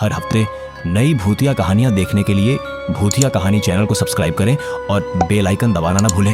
हर हफ्ते नई भूतिया कहानियां देखने के लिए भूतिया कहानी चैनल को सब्सक्राइब करें और बेल आइकन दबाना ना भूलें।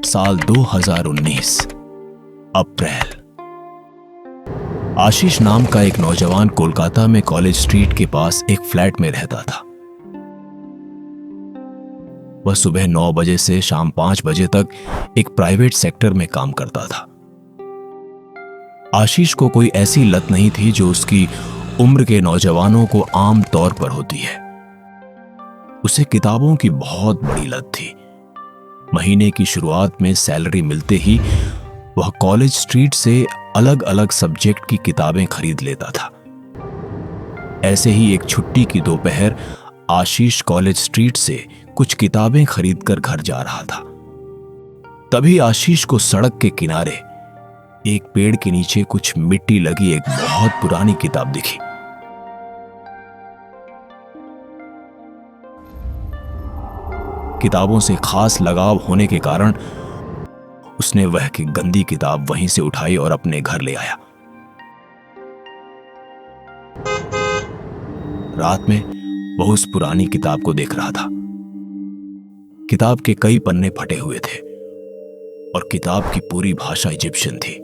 साल 2019 अप्रैल। आशीष नाम का एक नौजवान कोलकाता में कॉलेज स्ट्रीट के पास एक फ्लैट में रहता था। वह सुबह 9 बजे से शाम 5 बजे तक एक प्राइवेट सेक्टर में काम करता था। आशीष को कोई ऐसी लत नहीं थी जो उसकी उम्र के नौजवानों को आम तौर पर होती है। उसे किताबों की बहुत बड़ी लत थी। महीने की शुरुआत में सैलरी मिलते ही वह कॉलेज स्ट्रीट से अलग अलग सब्जेक्ट की किताबें खरीद लेता था। ऐसे ही एक छुट्टी की दोपहर आशीष कॉलेज स्ट्रीट से कुछ किताबें खरीदकर घर जा रहा था। तभी आशीष को सड़क के किनारे एक पेड़ के नीचे कुछ मिट्टी लगी एक बहुत पुरानी किताब दिखी। किताबों से खास लगाव होने के कारण उसने वह की गंदी किताब वहीं से उठाई और अपने घर ले आया। रात में वह उस पुरानी किताब को देख रहा था। किताब के कई पन्ने फटे हुए थे और किताब की पूरी भाषा इजिप्शियन थी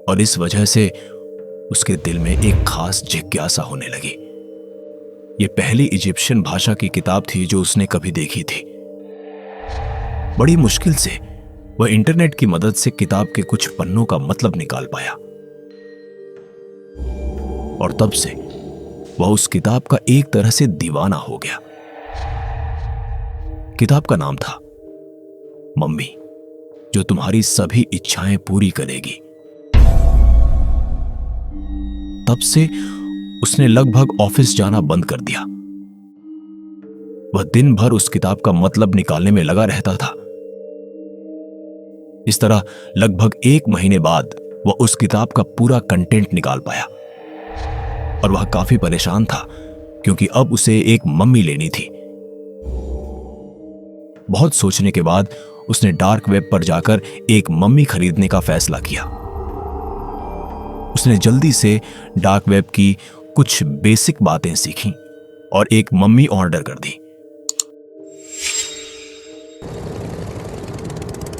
और इस वजह से उसके दिल में एक खास जिज्ञासा होने लगी। यह पहली इजिप्शियन भाषा की किताब थी जो उसने कभी देखी थी। बड़ी मुश्किल से वह इंटरनेट की मदद से किताब के कुछ पन्नों का मतलब निकाल पाया और तब से वह उस किताब का एक तरह से दीवाना हो गया। किताब का नाम था मम्मी जो तुम्हारी सभी इच्छाएं पूरी करेगी। तब से उसने लगभग ऑफिस जाना बंद कर दिया। वह दिन भर उस किताब का मतलब निकालने में लगा रहता था। इस तरह लगभग 1 महीने बाद वह उस किताब का पूरा कंटेंट निकाल पाया और वह काफी परेशान था क्योंकि अब उसे एक मम्मी लेनी थी। बहुत सोचने के बाद उसने डार्क वेब पर जाकर एक मम्मी खरीदने का फैसला किया। उसने जल्दी से डार्क वेब की कुछ बेसिक बातें सीखी और एक मम्मी ऑर्डर कर दी।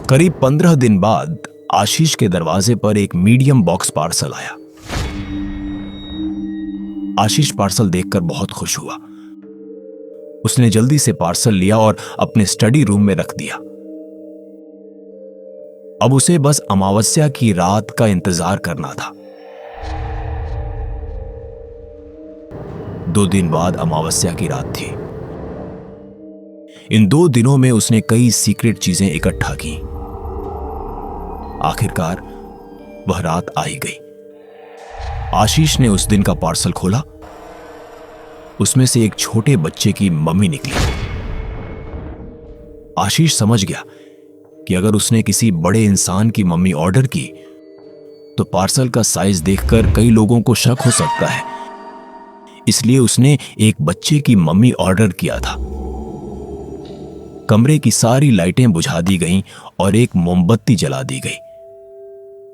करीब 15 दिन बाद आशीष के दरवाजे पर एक मीडियम बॉक्स पार्सल आया। आशीष पार्सल देखकर बहुत खुश हुआ। उसने जल्दी से पार्सल लिया और अपने स्टडी रूम में रख दिया। अब उसे बस अमावस्या की रात का इंतजार करना था। 2 दिन बाद अमावस्या की रात थी। इन 2 दिनों में उसने कई सीक्रेट चीजें इकट्ठा की। आखिरकार वह रात आ ही गई। आशीष ने उस दिन का पार्सल खोला। उसमें से एक छोटे बच्चे की मम्मी निकली। आशीष समझ गया कि अगर उसने किसी बड़े इंसान की मम्मी ऑर्डर की तो पार्सल का साइज देखकर कई लोगों को शक हो सकता है। इसलिए उसने एक बच्चे की मम्मी ऑर्डर किया था। कमरे की सारी लाइटें बुझा दी गईं और एक मोमबत्ती जला दी गई।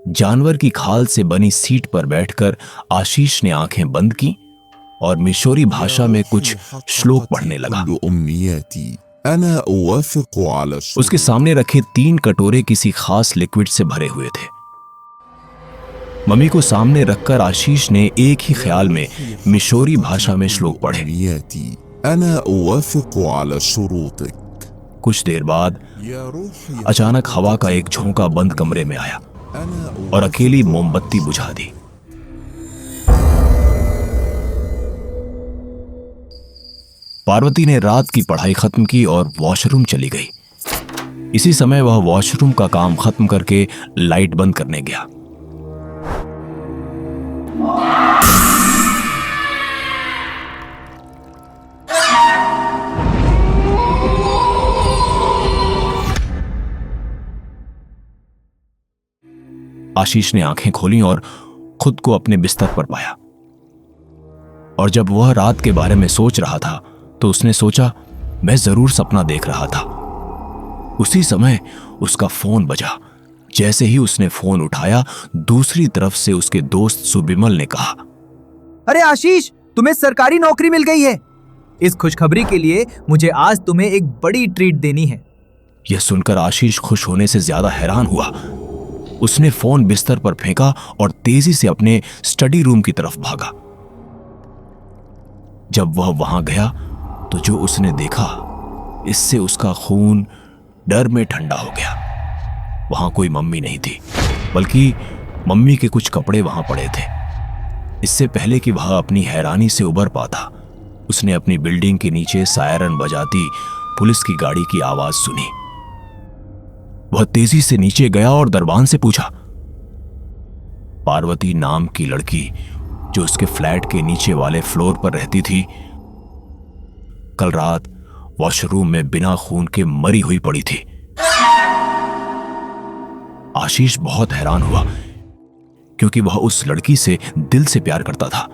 जानवर की खाल से बनी सीट पर बैठकर आशीष ने आंखें बंद की और मिशोरी भाषा में कुछ श्लोक पढ़ने लगा। उसके सामने रखे 3 कटोरे किसी खास लिक्विड से भरे हुए थे। मम्मी को सामने रखकर आशीष ने एक ही ख्याल में मिशोरी भाषा में श्लोक पढ़े। कुछ देर बाद अचानक हवा का एक झोंका बंद कमरे में आया और अकेली मोमबत्ती बुझा दी। पार्वती ने रात की पढ़ाई खत्म की और वॉशरूम चली गई। इसी समय वह वॉशरूम का काम खत्म करके लाइट बंद करने गया। आशीष ने आंखें खोली और खुद को अपने बिस्तर पर पाया। और जब वह रात के बारे में सोच रहा था तो उसने सोचा, मैं जरूर सपना देख रहा था। उसी समय उसका फोन बजा। जैसे ही उसने फोन उठाया, दूसरी तरफ से उसके दोस्त सुबिमल ने कहा, अरे आशीष, तुम्हें सरकारी नौकरी मिल गई है। इस खुशखबरी के लिए मुझे आज तुम्हें एक बड़ी ट्रीट देनी है। यह सुनकर आशीष खुश होने से ज्यादा हैरान हुआ। उसने फोन बिस्तर पर फेंका और तेजी से अपने स्टडी रूम की तरफ भागा। जब वह वहां गया तो जो उसने देखा, इससे उसका खून डर में ठंडा हो गया। वहां कोई मम्मी नहीं थी, बल्कि मम्मी के कुछ कपड़े वहां पड़े थे। इससे पहले कि वह अपनी हैरानी से उबर पाता, उसने अपनी बिल्डिंग के नीचे सायरन बजाती पुलिस की गाड़ी की आवाज सुनी। वह तेजी से नीचे गया और दरबान से पूछा। पार्वती नाम की लड़की, जो उसके फ्लैट के नीचे वाले फ्लोर पर रहती थी, कल रात वॉशरूम में बिना खून के मरी हुई पड़ी थी। आशीष बहुत हैरान हुआ, क्योंकि वह उस लड़की से दिल से प्यार करता था।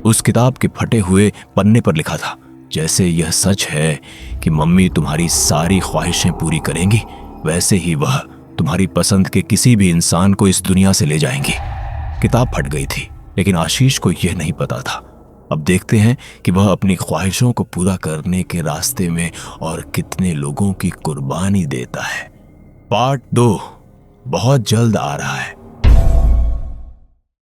उस किताब के फटे हुए पन्ने पर लिखा था, जैसे यह सच है कि मम्मी तुम्हारी सारी ख्वाहिशें पूरी करेंगी, वैसे ही वह तुम्हारी पसंद के किसी भी इंसान को इस दुनिया से ले जाएंगी। किताब फट गई थी, लेकिन आशीष को यह नहीं पता था। अब देखते हैं कि वह अपनी ख्वाहिशों को पूरा करने के रास्ते में और कितने लोगों की कुर्बानी देता है। पार्ट 2 बहुत जल्द आ रहा है।